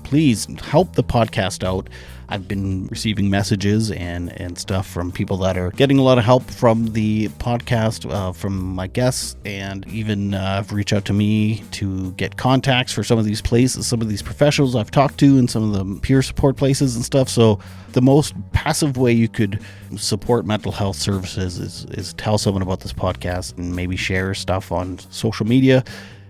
Please help the podcast out. I've been receiving messages and stuff from people that are getting a lot of help from the podcast, from my guests, and even have reached out to me to get contacts for some of these places, some of these professionals I've talked to, and some of the peer support places and stuff. So the most passive way you could support mental health services is tell someone about this podcast and maybe share stuff on social media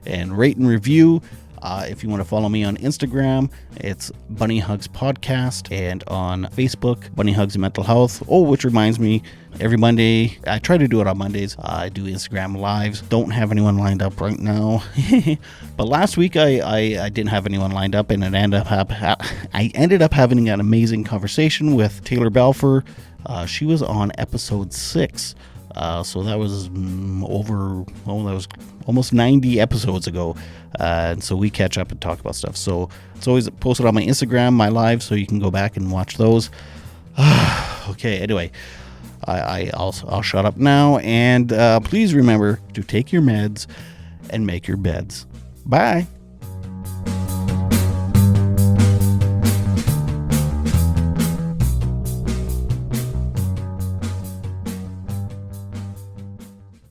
and rate and review. If you want to follow me on Instagram, it's Bunny Hugs Podcast, and on Facebook, Bunny Hugs Mental Health. Oh, which reminds me, every Monday, I try to do it on Mondays. I do Instagram Lives. Don't have anyone lined up right now. But last week, I didn't have anyone lined up, and I ended up having an amazing conversation with Taylor Balfour. She was on episode 6. So that was that was almost 90 episodes ago. And so we catch up and talk about stuff. So it's always posted on my Instagram, my live, so you can go back and watch those. Okay, anyway, I'll shut up now. And please remember to take your meds and make your beds. Bye.